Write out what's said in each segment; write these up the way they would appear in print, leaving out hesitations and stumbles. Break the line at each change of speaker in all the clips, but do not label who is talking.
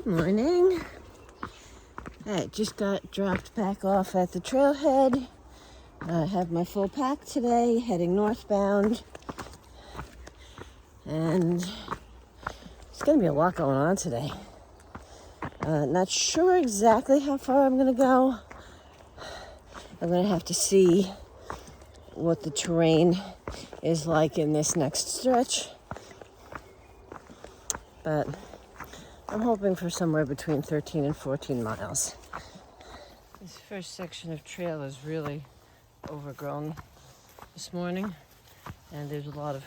Morning. I just got dropped back off at the trailhead. I have my full pack today, heading northbound. And it's going to be a lot going on today. Not sure exactly how far I'm going to go. I'm going to have to see what the terrain is like in this next stretch. But I'm hoping for somewhere between 13 and 14 miles. This first section of trail is really overgrown this morning, and there's a lot of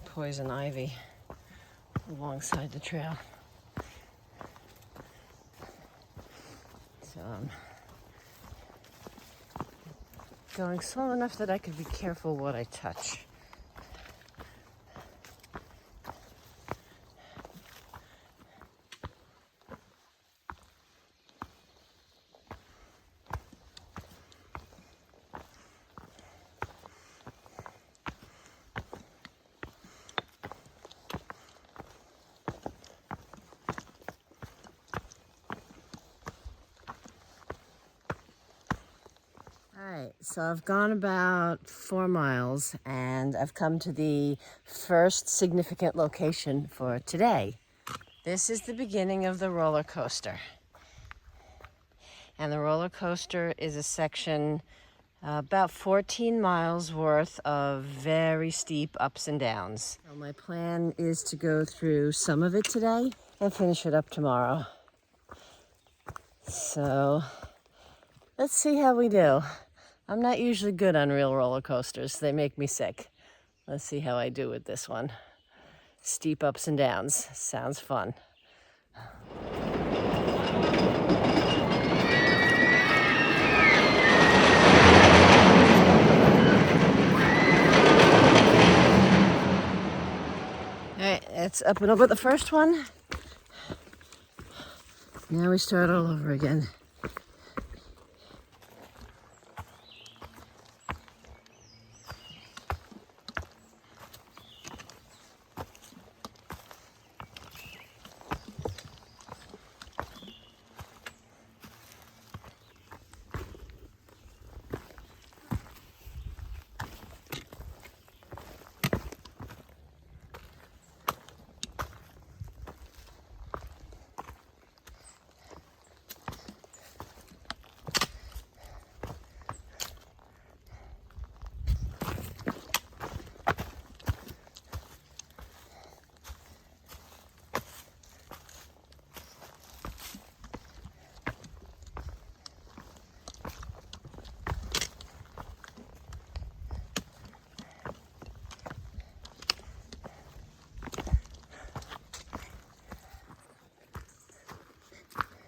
poison ivy alongside the trail. So I'm going slow enough that I could be careful what I touch. Alright, so I've gone about 4 miles and I've come to the first significant location for today. This is the beginning of the roller coaster. And the roller coaster is a section about 14 miles worth of very steep ups and downs. So my plan is to go through some of it today and finish it up tomorrow. So let's see how we do. I'm not usually good on real roller coasters. They make me sick. Let's see how I do with this one. Steep ups and downs. Sounds fun. All right, it's up and over the first one. Now we start all over again.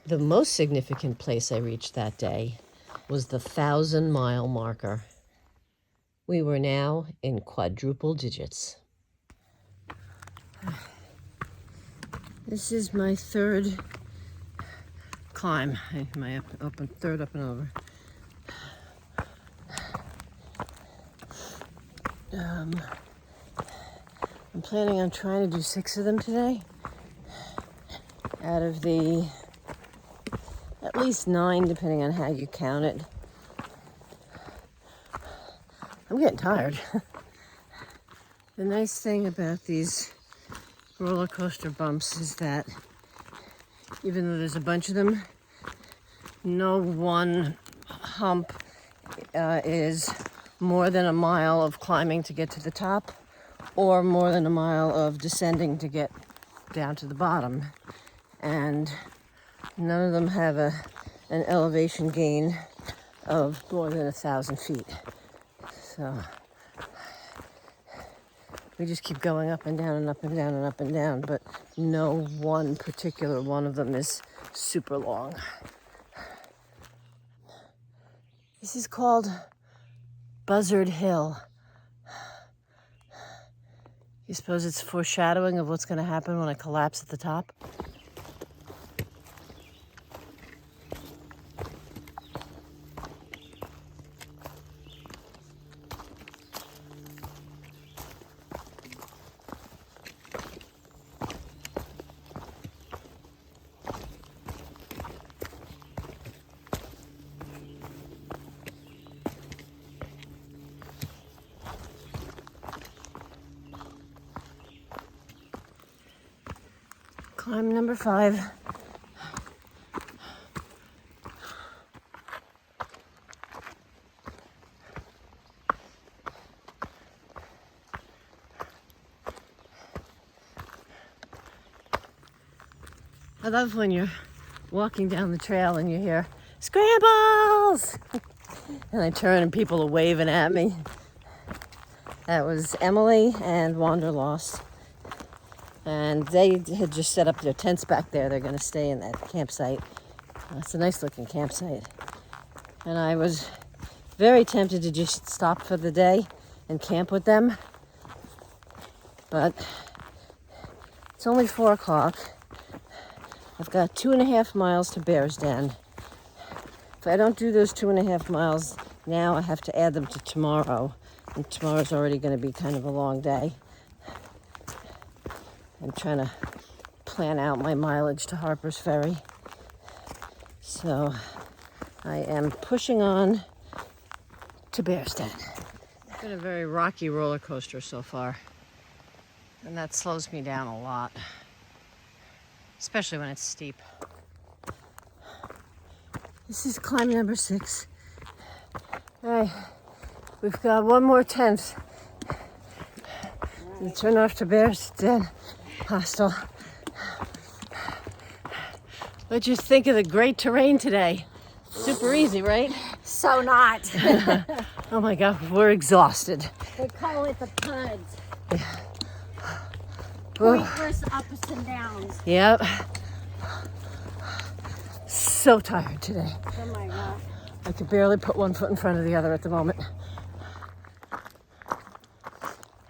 The most significant place I reached that day was the 1,000-mile marker. We were now in quadruple digits. This is my third climb, my third up and over. I'm planning on trying to do 6 of them today. Out of the at least 9, depending on how you count it. I'm getting tired. The nice thing about these roller coaster bumps is that even though there's a bunch of them, no one hump is more than a mile of climbing to get to the top or more than a mile of descending to get down to the bottom. And none of them have an elevation gain of more than 1,000 feet. So we just keep going up and down and up and down and up and down, but no one particular one of them is super long. This is called Buzzard Hill. You suppose it's foreshadowing of what's going to happen when I collapse at the top? Climb number 5. I love when you're walking down the trail and you hear, "Scrambles!" And I turn and people are waving at me. That was Emily and Wanderlost. And they had just set up their tents back there. They're going to stay in that campsite. It's a nice looking campsite. And I was very tempted to just stop for the day and camp with them. But it's only 4 o'clock. I've got 2.5 miles to Bear's Den. If I don't do those 2.5 miles now, I have to add them to tomorrow. And tomorrow's already going to be kind of a long day. I'm trying to plan out my mileage to Harper's Ferry. So I am pushing on to Bear's Den. It's been a very rocky roller coaster so far. And that slows me down a lot. Especially when it's steep. This is climb number 6. All right, we've got one more tent. We turn off to Bear's Den Hostel. What'd you think of the great terrain today? Super easy, right?
So not.
Oh my God, we're exhausted.
They call it the PUDs.
Yeah.
Pointless ups and downs.
Yep. So tired today.
Oh my God.
I could barely put one foot in front of the other at the moment.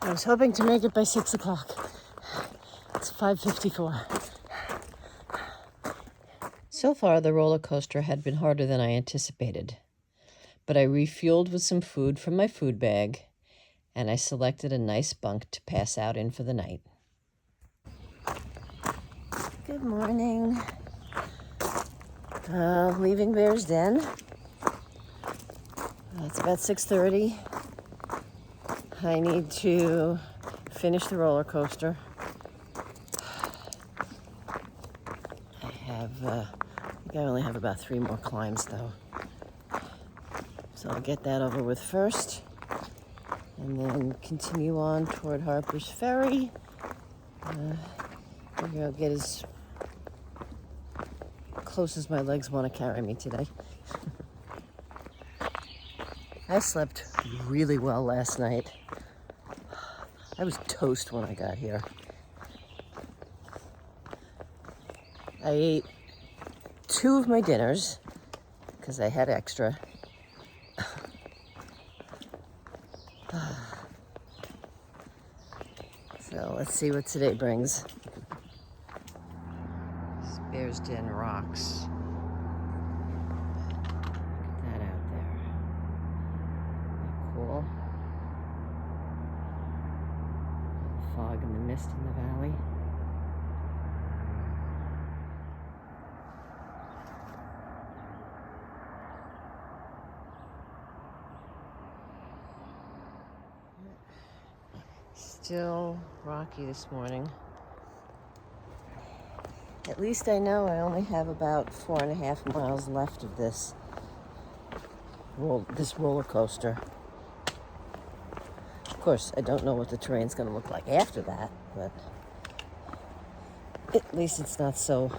I was hoping to make it by 6 o'clock. It's 5:54. So far, the roller coaster had been harder than I anticipated. But I refueled with some food from my food bag, and I selected a nice bunk to pass out in for the night. Good morning. Leaving Bear's Den. It's about 6:30. I need to finish the roller coaster. I think I only have about 3 more climbs though. So I'll get that over with first and then continue on toward Harper's Ferry. Maybe I'll get as close as my legs want to carry me today. I slept really well last night. I was toast when I got here. I ate 2 of my dinners because I had extra. So let's see what today brings. Bear's Den rocks. Look at that out there. Isn't that cool? Fog and the mist in the valley. Still rocky this morning. At least I know I only have about 4.5 miles left of this roller coaster. Of course, I don't know what the terrain's going to look like after that, but at least it's not so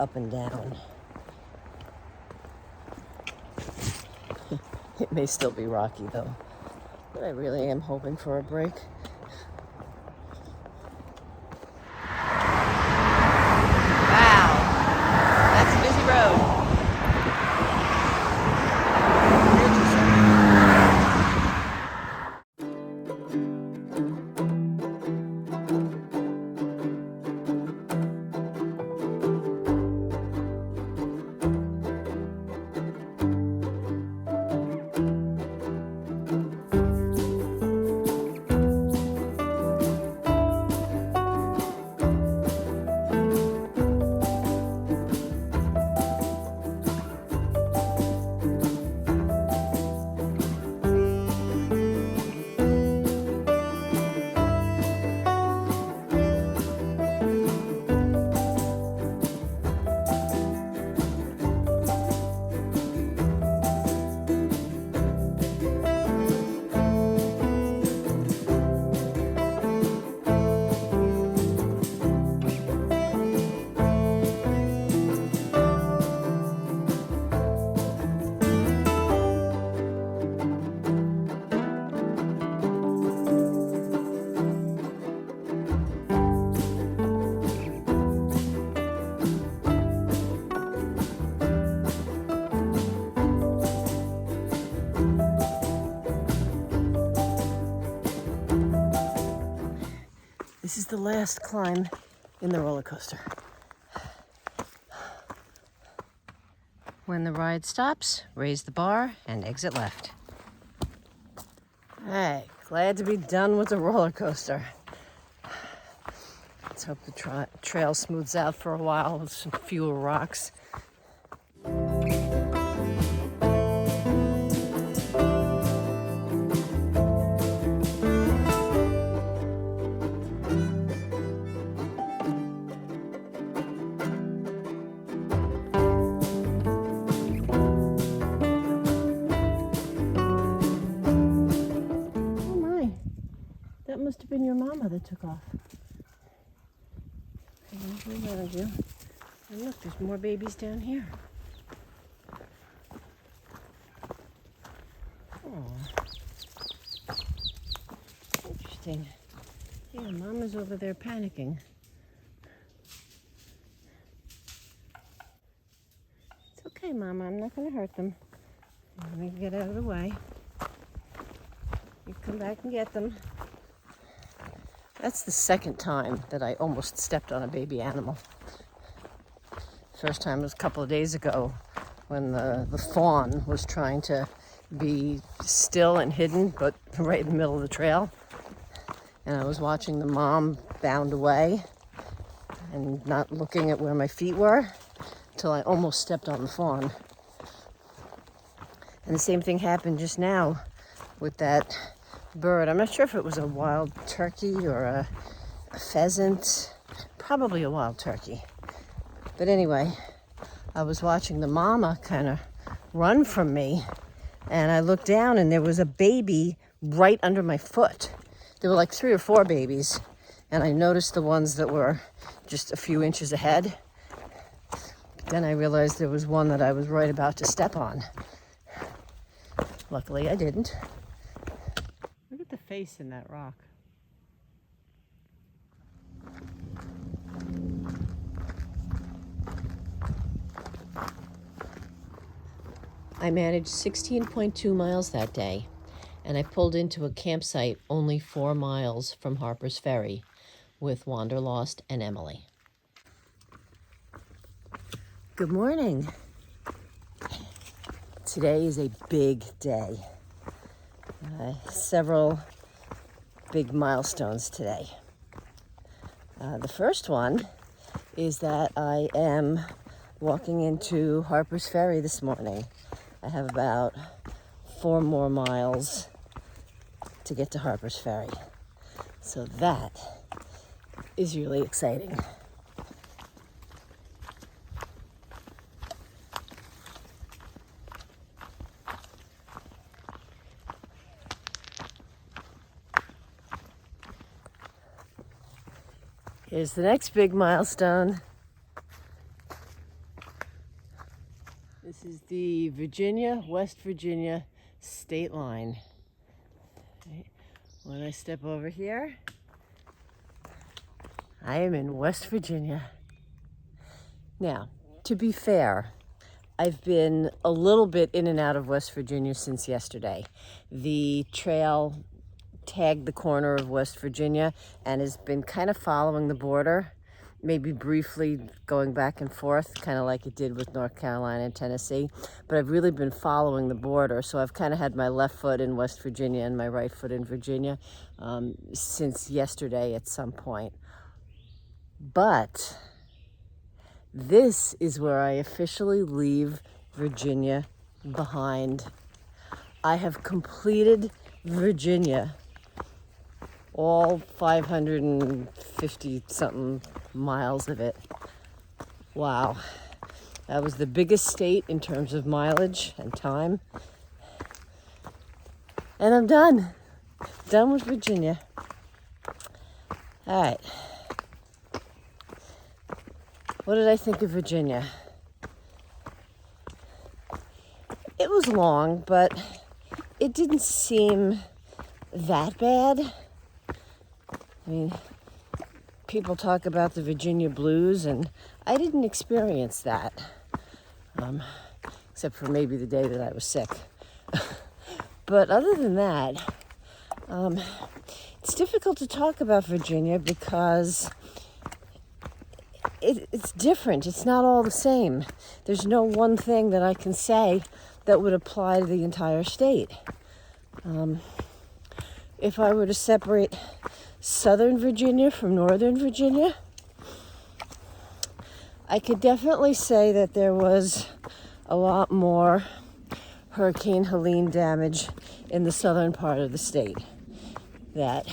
up and down. It may still be rocky though, but I really am hoping for a break. the last climb in the roller coaster. When the ride stops, raise the bar and exit left. Hey, glad to be done with the roller coaster. Let's hope the trail smooths out for a while with some fewer rocks. That must have been your mama that took off. Around you. And look, there's more babies down here. Oh, interesting. Yeah, Mama's over there panicking. It's okay, Mama. I'm not going to hurt them. Let me get out of the way. You come back and get them. That's the second time that I almost stepped on a baby animal. First time was a couple of days ago when the fawn was trying to be still and hidden, but right in the middle of the trail. And I was watching the mom bound away and not looking at where my feet were until I almost stepped on the fawn. And the same thing happened just now with that bird. I'm not sure if it was a wild turkey or a pheasant, probably a wild turkey. But anyway, I was watching the mama kind of run from me, and I looked down and there was a baby right under my foot. There were like 3 or 4 babies, and I noticed the ones that were just a few inches ahead. Then I realized there was one that I was right about to step on. Luckily I didn't. Look at the face in that rock. I managed 16.2 miles that day, and I pulled into a campsite only 4 miles from Harper's Ferry with Wanderlost and Emily. Good morning. Today is a big day. Several big milestones today. The first one is that I am walking into Harper's Ferry this morning. I have about 4 more miles to get to Harper's Ferry. So that is really exciting. Here's the next big milestone. This is the West Virginia state line. When I step over here, I am in West Virginia. Now, to be fair, I've been a little bit in and out of West Virginia since yesterday. The trail tagged the corner of West Virginia and has been kind of following the border, maybe briefly going back and forth, kind of like it did with North Carolina and Tennessee. But I've really been following the border, so I've kind of had my left foot in West Virginia and my right foot in Virginia since yesterday at some point. But this is where I officially leave Virginia behind. I have completed Virginia, all 550 something miles of it. Wow. That was the biggest state in terms of mileage and time. And I'm done. Done with Virginia. All right. What did I think of Virginia? It was long, but it didn't seem that bad. I mean, people talk about the Virginia blues, and I didn't experience that, except for maybe the day that I was sick. But other than that, it it's difficult to talk about Virginia because it's different. It's not all the same. There's no one thing that I can say that would apply to the entire state. If I were to separate Southern Virginia from Northern Virginia, I could definitely say that there was a lot more Hurricane Helene damage in the southern part of the state that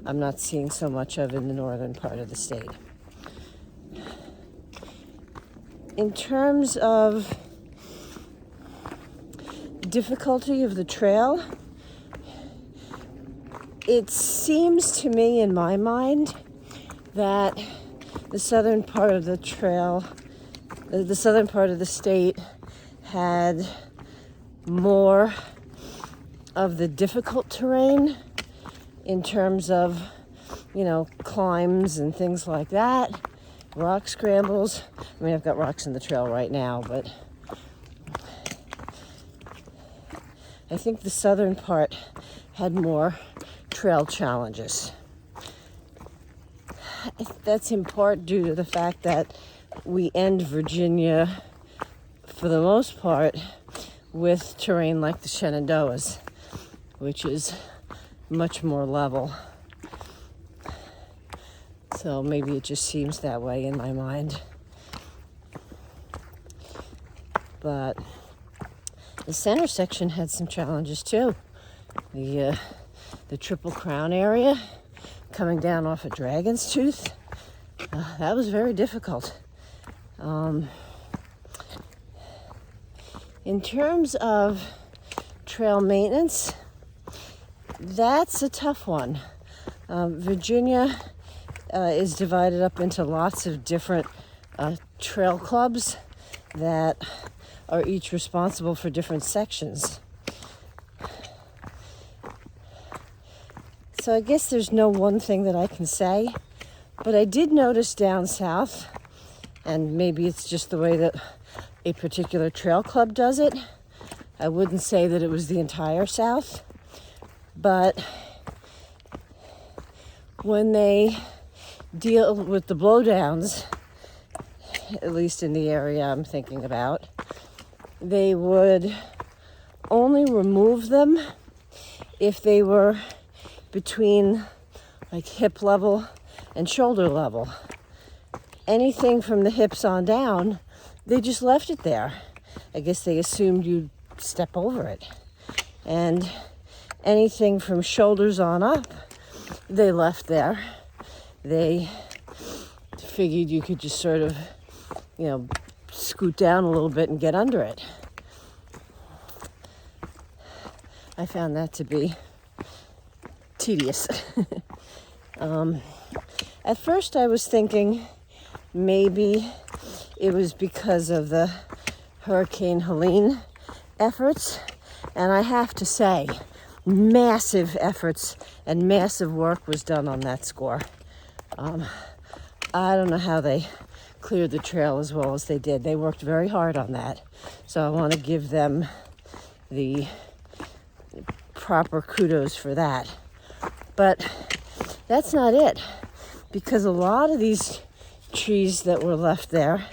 I'm not seeing so much of in the northern part of the state. In terms of difficulty of the trail, it seems to me in my mind that the southern part of the trail, the southern part of the state had more of the difficult terrain in terms of, climbs and things like that, rock scrambles. I mean, I've got rocks in the trail right now, but I think the southern part had more trail challenges. That's in part due to the fact that we end Virginia, for the most part, with terrain like the Shenandoahs, which is much more level. So maybe it just seems that way in my mind. But the center section had some challenges too. The Triple Crown area, coming down off of Dragon's Tooth, that was very difficult. In terms of trail maintenance, that's a tough one. Virginia is divided up into lots of different trail clubs that are each responsible for different sections. So I guess there's no one thing that I can say, but I did notice down south, and maybe it's just the way that a particular trail club does it. I wouldn't say that it was the entire South, but when they deal with the blowdowns, at least in the area I'm thinking about, they would only remove them if they were between like hip level and shoulder level. Anything from the hips on down, they just left it there. I guess they assumed you'd step over it. And anything from shoulders on up, they left there. They figured you could just sort of, scoot down a little bit and get under it. I found that to be tedious. At first I was thinking maybe it was because of the Hurricane Helene efforts, and I have to say, massive efforts and massive work was done on that score. I don't know how they cleared the trail as well as they did. They worked very hard on that, so I want to give them the proper kudos for that. But that's not it, because a lot of these trees that were left there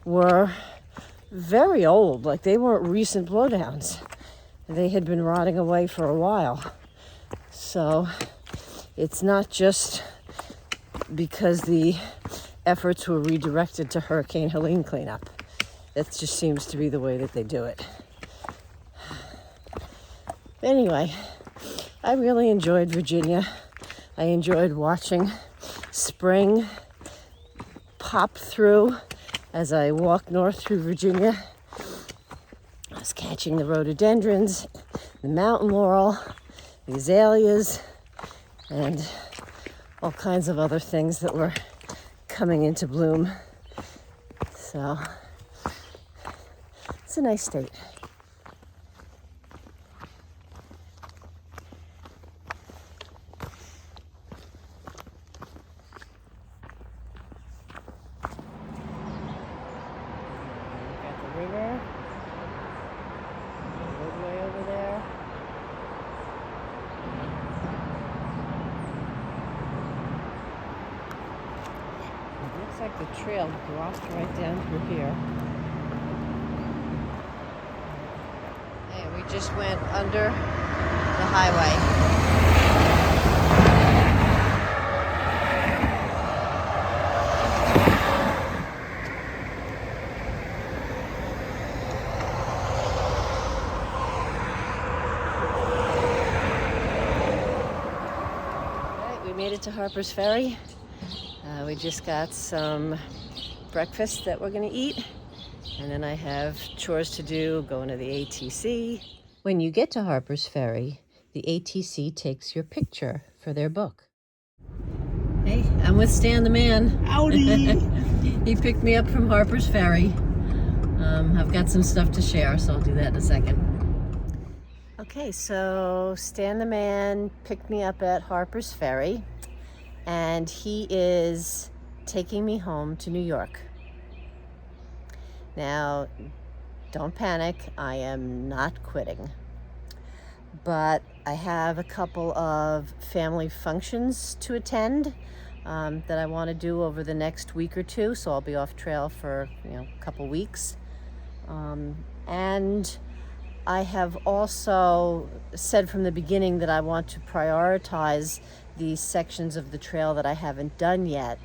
were very old. Like, they weren't recent blowdowns. They had been rotting away for a while. So it's not just because the efforts were redirected to Hurricane Helene cleanup. That just seems to be the way that they do it. Anyway, I really enjoyed Virginia. I enjoyed watching spring pop through as I walked north through Virginia. I was catching the rhododendrons, the mountain laurel, the azaleas, and all kinds of other things that were coming into bloom. So it's a nice state. River, roadway over there. the trail dropped right down through here. Hey, we just went under the highway. We made it to Harper's Ferry. We just got some breakfast that we're gonna eat, and then I have chores to do, going to the ATC. When you get to Harper's Ferry, the ATC takes your picture for their book. Hey, I'm with Stan the man.
Howdy!
He picked me up from Harper's Ferry. I've got some stuff to share, so I'll do that in a second. Okay, so Stan the man picked me up at Harper's Ferry, and he is taking me home to New York. Now, don't panic, I am not quitting. But I have a couple of family functions to attend that I want to do over the next week or two, so I'll be off trail for a couple weeks. And I have also said from the beginning that I want to prioritize the sections of the trail that I haven't done yet.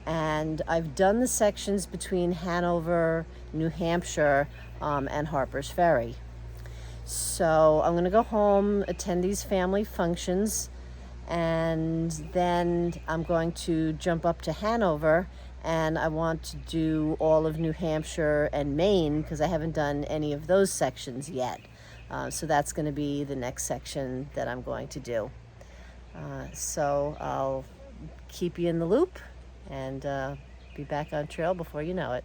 And I've done the sections between Hanover, New Hampshire, and Harper's Ferry. So I'm gonna go home, attend these family functions, and then I'm going to jump up to Hanover, and I want to do all of New Hampshire and Maine because I haven't done any of those sections yet. So that's going to be the next section that I'm going to do. So I'll keep you in the loop and be back on trail before you know it.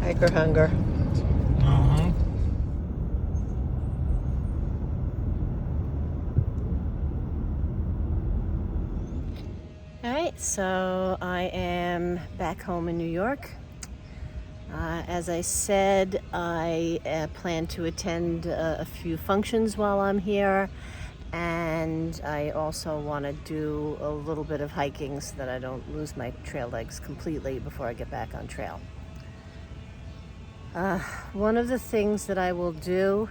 Hiker hunger. All right, so I am back home in New York. As I said, I plan to attend a few functions while I'm here, and I also want to do a little bit of hiking so that I don't lose my trail legs completely before I get back on trail. One of the things that I will do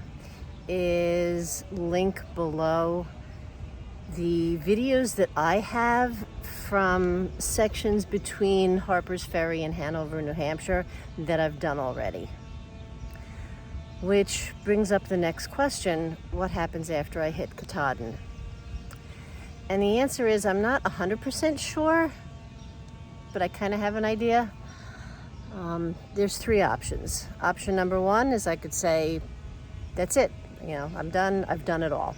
is link below the videos that I have from sections between Harper's Ferry and Hanover, New Hampshire that I've done already. Which brings up the next question, what happens after I hit Katahdin? And the answer is I'm not 100% sure, but I kind of have an idea. There's three options. Option number one is I could say, that's it, I'm done, I've done it all.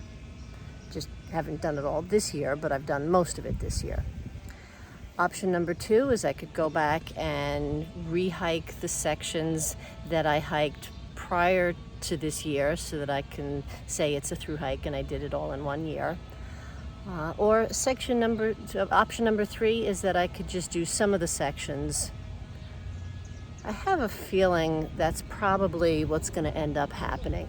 Just haven't done it all this year, but I've done most of it this year. Option number two is I could go back and re-hike the sections that I hiked prior to this year so that I can say it's a through hike and I did it all in 1 year. Or option number three is that I could just do some of the sections. I have a feeling that's probably what's going to end up happening.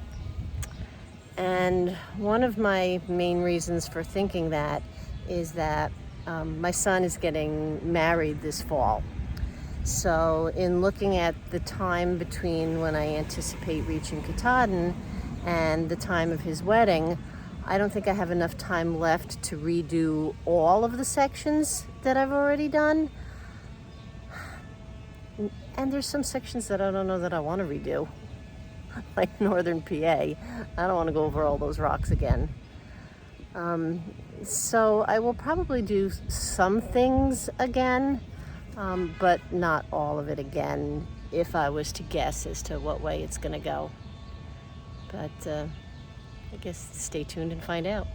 And one of my main reasons for thinking that is that my son is getting married this fall. So in looking at the time between when I anticipate reaching Katahdin and the time of his wedding, I don't think I have enough time left to redo all of the sections that I've already done. And there's some sections that I don't know that I want to redo, like northern PA. I don't want to go over all those rocks again. So I will probably do some things again, but not all of it again if I was to guess as to what way it's going to go. But I guess stay tuned and find out.